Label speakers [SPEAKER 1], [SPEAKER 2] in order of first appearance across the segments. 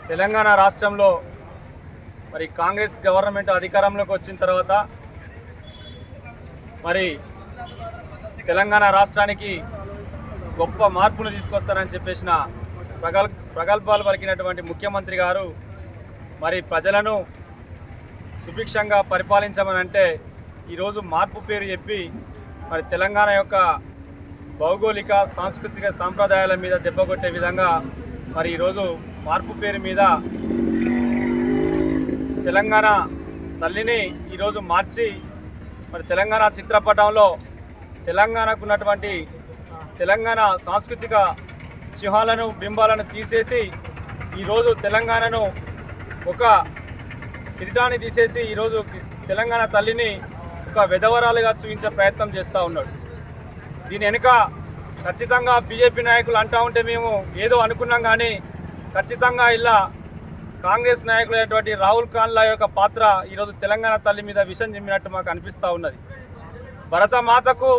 [SPEAKER 1] తెలంగాణ రాష్ట్రంలో మరి కాంగ్రెస్ గవర్నమెంట్ అధికారంలోకి వచ్చిన తర్వాత మరి తెలంగాణ రాష్ట్రానికి గొప్ప మార్పులు తీసుకొస్తారని చెప్పేసిన ప్రగల్భాలు పలికినటువంటి ముఖ్యమంత్రి గారు మరి ప్రజలను సుభిక్షంగా పరిపాలించమని అంటే ఈరోజు మార్పు పేరు చెప్పి మరి తెలంగాణ యొక్క భౌగోళిక సాంస్కృతిక సాంప్రదాయాల మీద దెబ్బకొట్టే విధంగా మరి ఈరోజు మార్పు పేరు మీద తెలంగాణ తల్లిని ఈరోజు మార్చి మరి తెలంగాణ చిత్రపటంలో తెలంగాణకు ఉన్నటువంటి తెలంగాణ సాంస్కృతిక చిహ్నాలను బింబాలను తీసేసి ఈరోజు తెలంగాణను ఒక కిరీటాన్ని తీసేసి ఈరోజు తెలంగాణ తల్లిని ఒక వెధవరాలుగా చూపించే ప్రయత్నం చేస్తూ ఉన్నాడు. దీని వెనుక ఖచ్చితంగా బీజేపీ నాయకులు అంటూ ఉంటే మేము ఏదో అనుకున్నాం, కానీ ఖచ్చితంగా ఇలా కాంగ్రెస్ నాయకులైనటువంటి రాహుల్ ఖాన్ల యొక్క పాత్ర ఈరోజు తెలంగాణ తల్లి మీద విషం చిమ్మినట్టు మాకు అనిపిస్తూ ఉన్నది. భరతమాతకు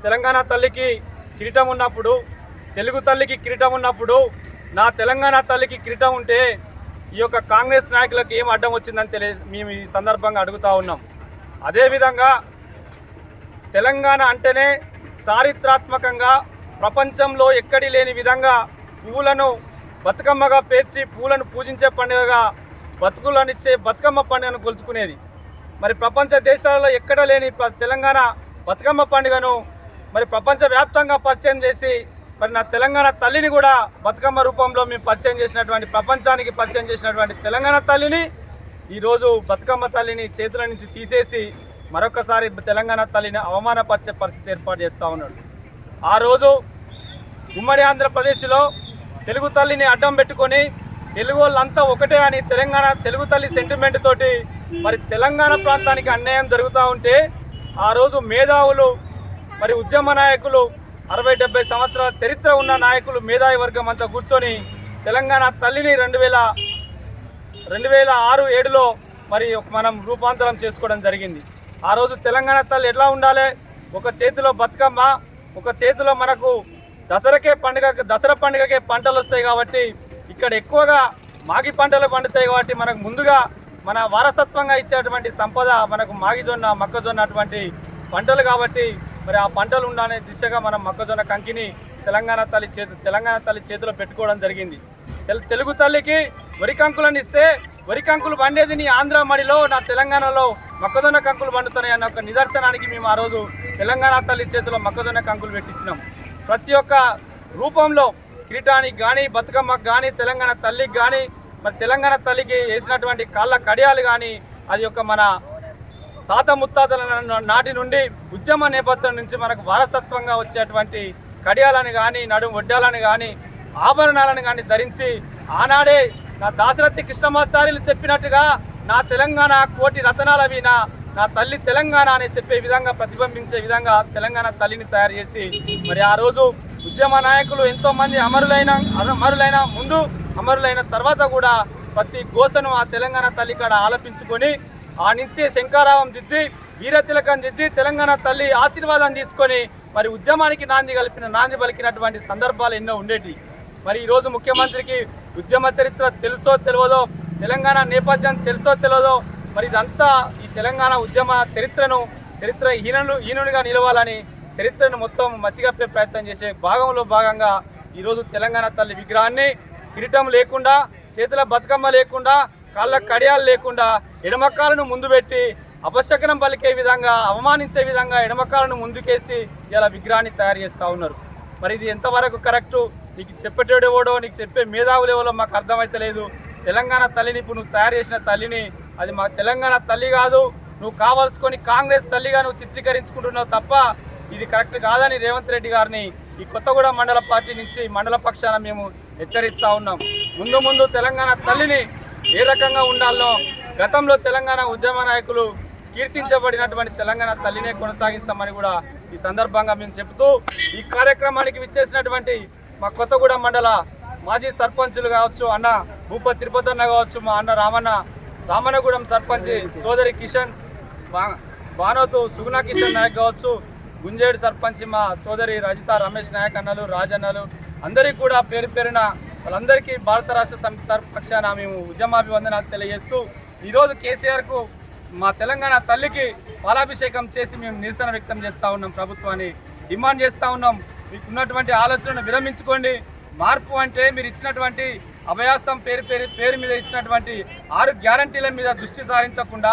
[SPEAKER 1] తెలంగాణ తల్లికి కిరీటం ఉన్నప్పుడు, తెలుగు తల్లికి కిరీటం ఉన్నప్పుడు, నా తెలంగాణ తల్లికి కిరీటం ఉంటే ఈ యొక్క కాంగ్రెస్ నాయకులకు ఏం అడ్డం వచ్చిందని మేము ఈ సందర్భంగా అడుగుతూ ఉన్నాం. అదేవిధంగా తెలంగాణ అంటేనే చారిత్రాత్మకంగా ప్రపంచంలో ఎక్కడి లేని విధంగా పువ్వులను బతుకమ్మగా పేర్చి పూలను పూజించే పండుగగా బతుకులనిచ్చే బతుకమ్మ పండుగను కొలుచుకునేది. మరి ప్రపంచ దేశాలలో ఎక్కడ లేని తెలంగాణ బతుకమ్మ పండుగను మరి ప్రపంచవ్యాప్తంగా పరిచయం చేసి మరి నా తెలంగాణ తల్లిని కూడా బతుకమ్మ రూపంలో మేము పరిచయం చేసినటువంటి, ప్రపంచానికి పరిచయం చేసినటువంటి తెలంగాణ తల్లిని ఈరోజు బతుకమ్మ తల్లిని చేతుల నుంచి తీసేసి మరొకసారి తెలంగాణ తల్లిని అవమానపరిచే పరిస్థితి ఏర్పాటు చేస్తూ ఉన్నాడు. ఆ రోజు ఉమ్మడి ఆంధ్రప్రదేశ్లో తెలుగు తల్లిని అడ్డం పెట్టుకొని తెలుగు వాళ్ళంతా ఒకటే అని తెలుగు తల్లి సెంటిమెంట్ తోటి మరి తెలంగాణ ప్రాంతానికి అన్యాయం జరుగుతూ ఉంటే ఆ రోజు మేధావులు మరి ఉద్యమ నాయకులు 60-70 సంవత్సరాల చరిత్ర ఉన్న నాయకులు మేధావి వర్గం అంతా కూర్చొని తెలంగాణ తల్లిని 2006-7లో మరి మనం రూపాంతరం చేసుకోవడం జరిగింది. ఆ రోజు తెలంగాణ తల్లి ఎట్లా ఉండాలి? ఒక చేతిలో బతుకమ్మ, ఒక చేతిలో మనకు దసరా పండుగకే పంటలు వస్తాయి కాబట్టి ఇక్కడ ఎక్కువగా మాగి పంటలు పండుతాయి కాబట్టి మనకు ముందుగా మన వారసత్వంగా ఇచ్చేటువంటి సంపద మనకు మాగిజొన్న, మొక్కజొన్న అటువంటి పంటలు కాబట్టి మరి ఆ పంటలు ఉండాలనే దిశగా మనం మొక్కజొన్న కంకిని తెలంగాణ తల్లి చేతిలో పెట్టుకోవడం జరిగింది. తెలుగు తల్లికి వరి కంకులను ఇస్తే వరి కంకులు పండేది నీ ఆంధ్ర మడిలో, నా తెలంగాణలో మొక్కజొన్న కంకులు పండుతున్నాయి అన్న ఒక నిదర్శనానికి మేము ఆ రోజు తెలంగాణ తల్లి చేతిలో మొక్కజొన్న కంకులు పెట్టించినాం. ప్రతి ఒక్క రూపంలో కిరీటానికి కానీ, బతుకమ్మకు కానీ, తెలంగాణ తల్లికి కానీ, మరి తెలంగాణ తల్లికి వేసినటువంటి కాళ్ళ కడియాలు కానీ, అది యొక్క మన తాత ముత్తాతల నాటి నుండి ఉద్యమ నేపథ్యం నుంచి మనకు వారసత్వంగా వచ్చేటువంటి కడియాలను కానీ, నడుము వడ్డాలను కానీ, ఆభరణాలను కానీ ధరించి ఆనాడే నా దాశరథి కృష్ణమాచార్యులు చెప్పినట్టుగా నా తెలంగాణ కోటి రతనాల వీణ, నా తల్లి తెలంగాణ అని చెప్పే విధంగా ప్రతిబింబించే విధంగా తెలంగాణ తల్లిని తయారు చేసి మరి ఆ రోజు ఉద్యమ నాయకులు ఎంతోమంది అమరులైన ముందు, అమరులైన తర్వాత కూడా ప్రతి గోసను ఆ తెలంగాణ తల్లి కాడ ఆలపించుకొని ఆ నుంచి శంకారావం దిద్ది, వీరతిలకం దిద్ది తెలంగాణ తల్లి ఆశీర్వాదం తీసుకొని మరి ఉద్యమానికి నాంది పలికినటువంటి సందర్భాలు ఎన్నో ఉండేవి. మరి ఈరోజు ముఖ్యమంత్రికి ఉద్యమ చరిత్ర తెలుసో తెలియదో, తెలంగాణ నేపథ్యం తెలుసో తెలియదో, మరి ఇదంతా ఈ తెలంగాణ ఉద్యమ చరిత్ర హీనునిగా నిలవాలని చరిత్రను మొత్తం మసిగప్పే ప్రయత్నం చేసే భాగంగా ఈరోజు తెలంగాణ తల్లి విగ్రహాన్ని కిరీటం లేకుండా, చేతుల బతుకమ్మ లేకుండా, కాళ్ళ కడియాలు లేకుండా ఎడమకాలను ముందు పెట్టి అపశకనం పలికే విధంగా, అవమానించే విధంగా ఎడమకాలను ముందుకేసి ఇలా విగ్రహాన్ని తయారు చేస్తూ ఉన్నారు. మరి ఇది ఎంతవరకు కరెక్టు? నీకు చెప్పేటోడేవోడో, నీకు చెప్పే మేధావులు ఎవరో మాకు అర్థమైతలేదు. తెలంగాణ తల్లిని ఇప్పుడు నువ్వు తయారు చేసిన తల్లిని అది మా తెలంగాణ తల్లి కాదు, నువ్వు కావాల్సుకొని కాంగ్రెస్ తల్లిగా నువ్వు చిత్రీకరించుకుంటున్నావు తప్ప ఇది కరెక్ట్ కాదని రేవంత్ రెడ్డి గారిని ఈ కొత్తగూడెం మండల పార్టీ నుంచి మండల పక్షాన మేము హెచ్చరిస్తూ ఉన్నాం. ముందు తెలంగాణ తల్లిని ఏ రకంగా ఉండాలో గతంలో తెలంగాణ ఉద్యమ నాయకులు కీర్తించబడినటువంటి తెలంగాణ తల్లినే కొనసాగిస్తామని కూడా ఈ సందర్భంగా మేము చెబుతూ, ఈ కార్యక్రమానికి విచ్చేసినటువంటి మా కొత్తగూడెం మండల మాజీ సర్పంచులు కావచ్చు, అన్న భూపతి తిరుపతి అన్న కావచ్చు, మా అన్న రామన్నగూడెం సర్పంచ్ సోదరి కిషన్ బానోతు సుగుణ కిషన్ నాయక్ కావచ్చు, గుంజేడు సర్పంచ్ మా సోదరి రజిత రమేష్ నాయక్ అన్నలు, రాజన్నలు అందరికీ కూడా పేరు పేరున వాళ్ళందరికీ భారత రాష్ట్ర సమితి తరపు పక్షాన మేము ఉద్యమాభివందనాలు తెలియజేస్తూ ఈరోజు కేసీఆర్కు మా తెలంగాణ తల్లికి పాలాభిషేకం చేసి మేము నిరసన వ్యక్తం చేస్తూ ఉన్నాం. ప్రభుత్వాన్ని డిమాండ్ చేస్తూ ఉన్నాం, మీకున్నటువంటి ఆలోచనను విరమించుకోండి. మార్పు అంటే మీరు ఇచ్చినటువంటి అభయాస్తం పేరు మీద ఇచ్చినటువంటి 6 గ్యారంటీల మీద దృష్టి సారించకుండా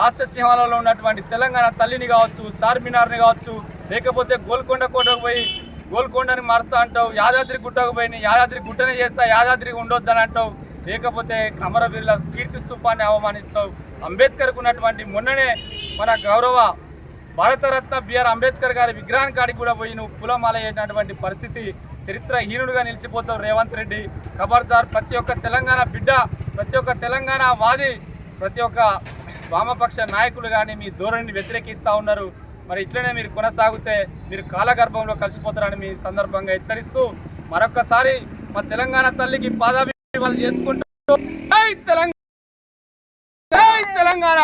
[SPEAKER 1] రాష్ట్ర సింహాలలో ఉన్నటువంటి తెలంగాణ తల్లిని కావచ్చు, చార్మినార్ని కావచ్చు, లేకపోతే గోల్కొండ కోటకు పోయి గోల్కొండని మారుస్తా అంటావు, యాదాద్రి గుట్టకు పోయి యాదాద్రి గుట్టనే చేస్తా, యాదాద్రి ఉండొద్దని అంటావు, లేకపోతే అమరవీరుల కీర్తి స్తూపాన్ని అవమానిస్తావు. అంబేద్కర్కు ఉన్నటువంటి మొన్ననే మన గౌరవ భారతరత్న బిఆర్ అంబేద్కర్ గారి విగ్రహం కాడికి కూడా పోయి నువ్వు పూలమాల అయినటువంటి పరిస్థితి, చరిత్రహీనుడుగా నిలిచిపోతావు రేవంత్ రెడ్డి. ఖబర్దార్, ప్రతి ఒక్క తెలంగాణ బిడ్డ, ప్రతి ఒక్క తెలంగాణ వాది, ప్రతి ఒక్క వామపక్ష నాయకులు కానీ మీ ధోరణిని వ్యతిరేకిస్తూ ఉన్నారు. మరి ఇట్లనే మీరు కొనసాగితే మీరు కాలగర్భంలో కలిసిపోతారని మీ సందర్భంగా హెచ్చరిస్తూ మరొక్కసారి మా తెలంగాణ తల్లికి పాదాభివందనాలు చేసుకుంటూ జై తెలంగాణ.